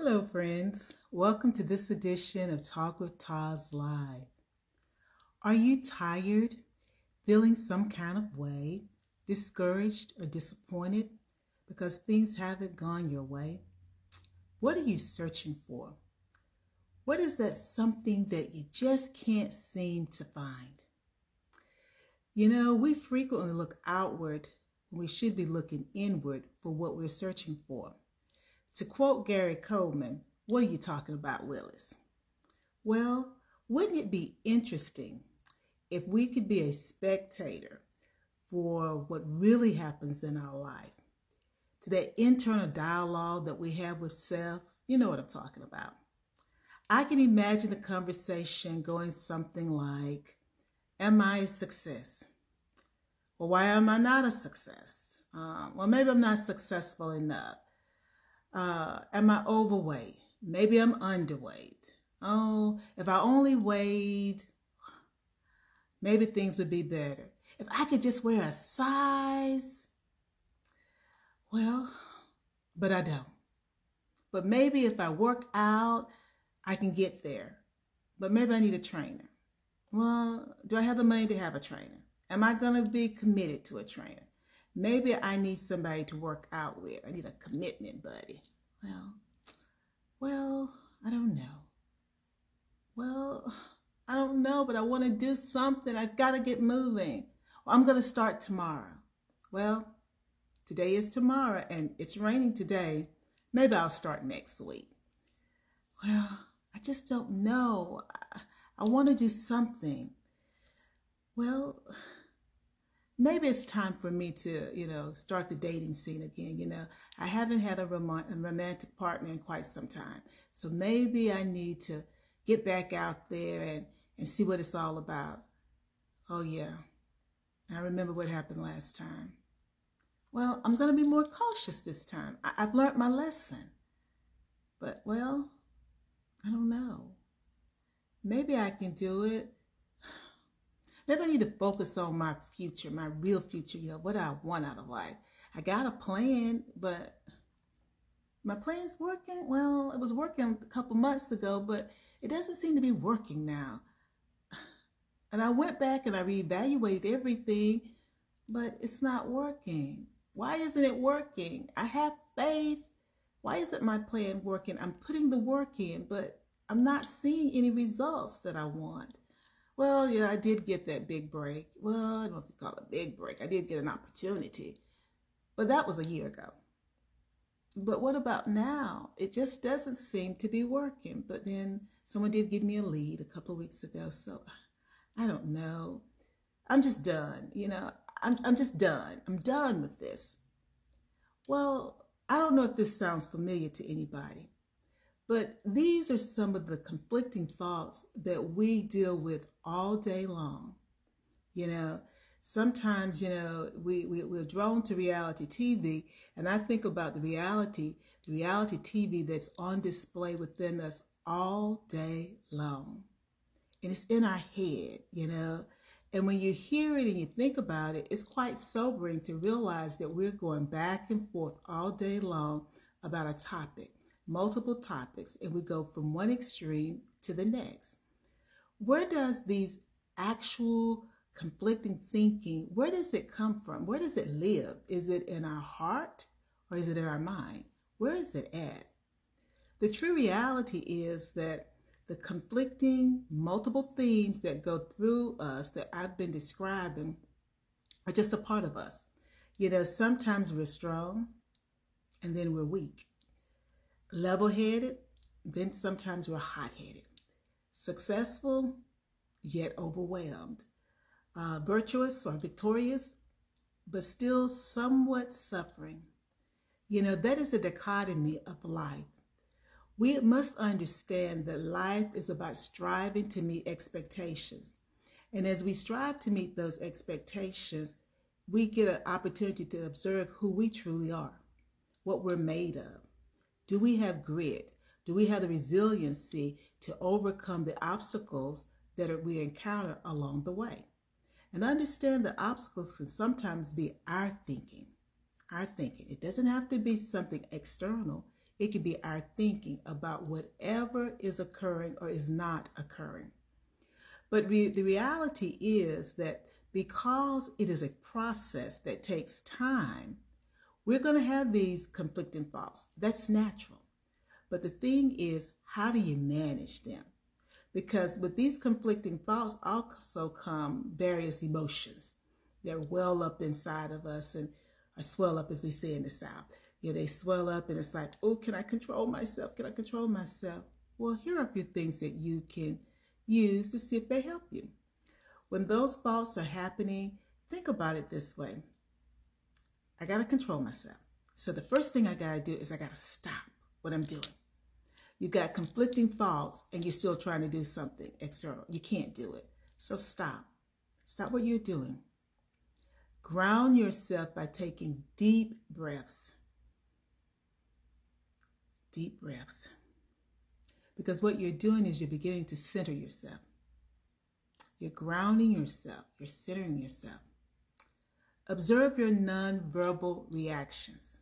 Hello, friends. Welcome to this edition of Talk with Taz Live. Are you tired, feeling some kind of way, discouraged or disappointed because things haven't gone your way? What are you searching for? What is that something that you just can't seem to find? We frequently look outward when we should be looking inward for what we're searching for. To quote Gary Coleman, what are you talking about, Willis? Well, wouldn't it be interesting if we could be a spectator for what really happens in our life? To that internal dialogue that we have with self, you know what I'm talking about. I can imagine the conversation going something like, am I a success? Well, why am I not a success? Well, maybe I'm not successful enough. Am I overweight? Maybe I'm underweight. Oh, if I only weighed, maybe things would be better. If I could just wear a size, well, but I don't. But maybe if I work out, I can get there. But maybe I need a trainer. Well, do I have the money to have a trainer? Am I going to be committed to a trainer? Maybe I need somebody to work out with. I need a commitment buddy. Well, I don't know. Well, I don't know, but I want to do something. I've got to get moving. Well, I'm going to start tomorrow. Well, today is tomorrow and it's raining today. Maybe I'll start next week. Well, I just don't know. I want to do something. Well, maybe it's time for me to, start the dating scene again. I haven't had a romantic partner in quite some time. So maybe I need to get back out there and see what it's all about. Oh, yeah. I remember what happened last time. Well, I'm going to be more cautious this time. I've learned my lesson. But, well, I don't know. Maybe I can do it. Maybe I need to focus on my future, my real future, what I want out of life. I got a plan, but my plan's working. Well, it was working a couple months ago, but it doesn't seem to be working now. And I went back and I reevaluated everything, but it's not working. Why isn't it working? I have faith. Why isn't my plan working? I'm putting the work in, but I'm not seeing any results that I want. Well, yeah, I did get that big break. Well, I don't know if you call it a big break. I did get an opportunity, but that was a year ago. But what about now? It just doesn't seem to be working. But then someone did give me a lead a couple of weeks ago, so I don't know. I'm just done, I'm just done. I'm done with this. Well, I don't know if this sounds familiar to anybody, but these are some of the conflicting thoughts that we deal with all day long. Sometimes, we're drawn to reality TV, and I think about the reality TV that's on display within us all day long. And it's in our head, And when you hear it and you think about it, it's quite sobering to realize that we're going back and forth all day long about a topic, multiple topics, and we go from one extreme to the next. Where does these actual conflicting thinking, where does it come from? Where does it live? Is it in our heart or is it in our mind? Where is it at? The true reality is that the conflicting multiple themes that go through us that I've been describing are just a part of us. Sometimes we're strong and then we're weak. Level-headed, then sometimes we're hot-headed. Successful, yet overwhelmed. Virtuous or victorious, but still somewhat suffering. That is the dichotomy of life. We must understand that life is about striving to meet expectations. And as we strive to meet those expectations, we get an opportunity to observe who we truly are, what we're made of. Do we have grit? Do we have the resiliency to overcome the obstacles that we encounter along the way? And understand that obstacles can sometimes be our thinking. It doesn't have to be something external. It could be our thinking about whatever is occurring or is not occurring. But the reality is that because it is a process that takes time, we're going to have these conflicting thoughts. That's natural. But the thing is, how do you manage them? Because with these conflicting thoughts also come various emotions that well up inside of us and or swell up, as we say in the South. They swell up and it's like, oh, can I control myself? Can I control myself? Well, here are a few things that you can use to see if they help you. When those thoughts are happening, think about it this way. I got to control myself. So the first thing I got to do is I got to stop what I'm doing. You've got conflicting thoughts and you're still trying to do something external. You can't do it. So stop. Stop what you're doing. Ground yourself by taking deep breaths. Deep breaths. Because what you're doing is you're beginning to center yourself. You're grounding yourself. You're centering yourself. Observe your nonverbal reactions.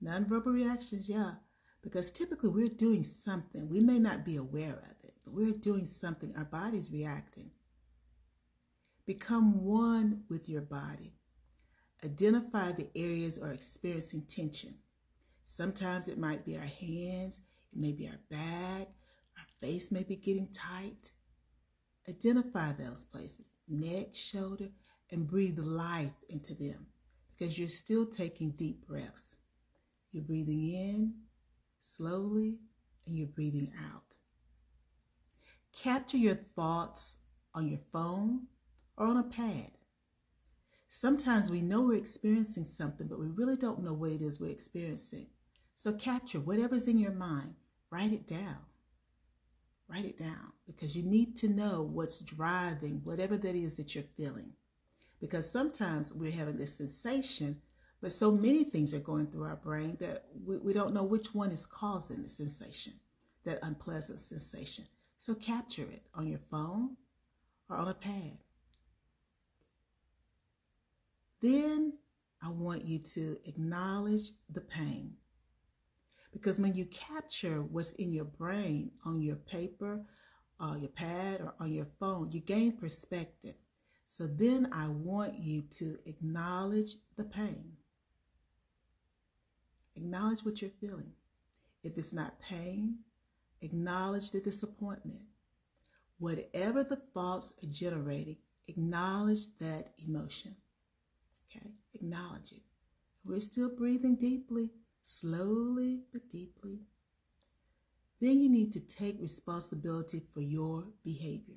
Nonverbal reactions, yeah. Because typically we're doing something. We may not be aware of it, but we're doing something. Our body's reacting. Become one with your body. Identify the areas are experiencing tension. Sometimes it might be our hands, it may be our back, our face may be getting tight. Identify those places, neck, shoulder, and breathe life into them because you're still taking deep breaths. You're breathing in slowly and you're breathing out. Capture your thoughts on your phone or on a pad. Sometimes we know we're experiencing something, but we really don't know what it is we're experiencing. So capture whatever's in your mind. Write it down. Write it down because you need to know what's driving whatever that is that you're feeling. Because sometimes we're having this sensation, but so many things are going through our brain that we don't know which one is causing the sensation, that unpleasant sensation. So capture it on your phone or on a pad. Then I want you to acknowledge the pain. Because when you capture what's in your brain on your paper, your pad, or on your phone, you gain perspective. So then I want you to acknowledge the pain. Acknowledge what you're feeling. If it's not pain, acknowledge the disappointment. Whatever the thoughts are generating, acknowledge that emotion. Okay? Acknowledge it. We're still breathing deeply, slowly but deeply. Then you need to take responsibility for your behavior.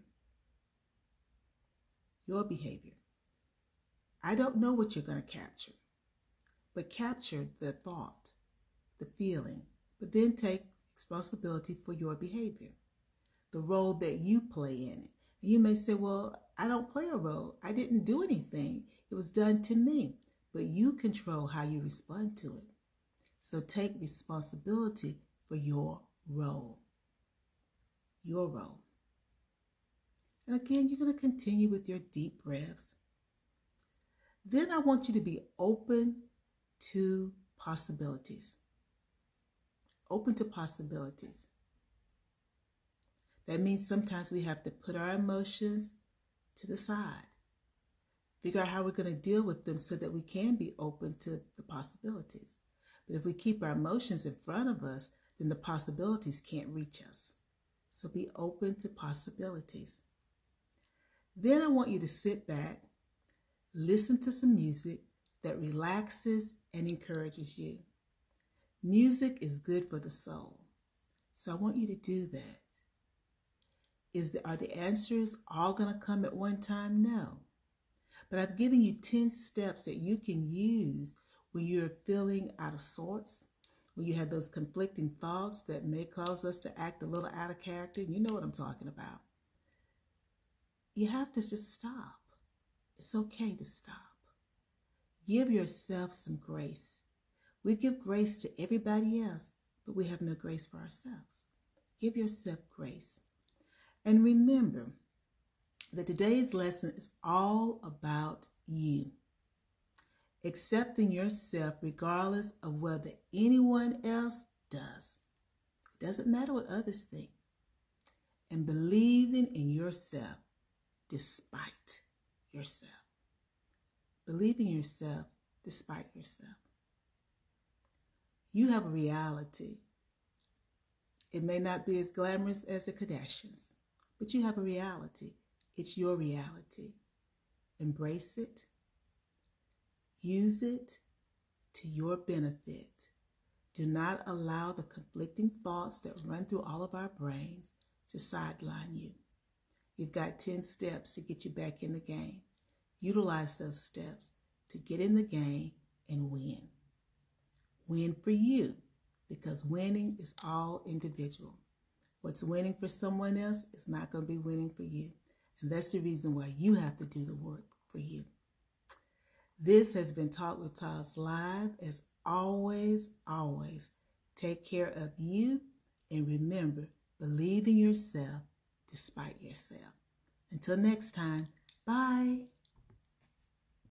Your behavior. I don't know what you're going to capture, but capture the thought, the feeling, but then take responsibility for your behavior, the role that you play in it. And you may say, well, I don't play a role. I didn't do anything. It was done to me. But you control how you respond to it. So take responsibility for your role. Your role. And again, you're going to continue with your deep breaths. Then I want you to be open to possibilities. Open to possibilities. That means sometimes we have to put our emotions to the side. Figure out how we're going to deal with them so that we can be open to the possibilities. But if we keep our emotions in front of us, then the possibilities can't reach us. So be open to possibilities. Then I want you to sit back, listen to some music that relaxes and encourages you. Music is good for the soul. So I want you to do that. Are the answers all going to come at one time? No. But I've given you 10 steps that you can use when you're feeling out of sorts, when you have those conflicting thoughts that may cause us to act a little out of character. You know what I'm talking about. You have to just stop. It's okay to stop. Give yourself some grace. We give grace to everybody else, but we have no grace for ourselves. Give yourself grace. And remember that today's lesson is all about you. Accepting yourself regardless of whether anyone else does. It doesn't matter what others think. And believing in yourself despite yourself. Believe in yourself despite yourself. You have a reality. It may not be as glamorous as the Kardashians, but you have a reality. It's your reality. Embrace it. Use it to your benefit. Do not allow the conflicting thoughts that run through all of our brains to sideline you. You've got 10 steps to get you back in the game. Utilize those steps to get in the game and win. Win for you, because winning is all individual. What's winning for someone else is not going to be winning for you. And that's the reason why you have to do the work for you. This has been Talk with Tas Live. As always, take care of you, and remember, believe in yourself despite yourself. Until next time, bye.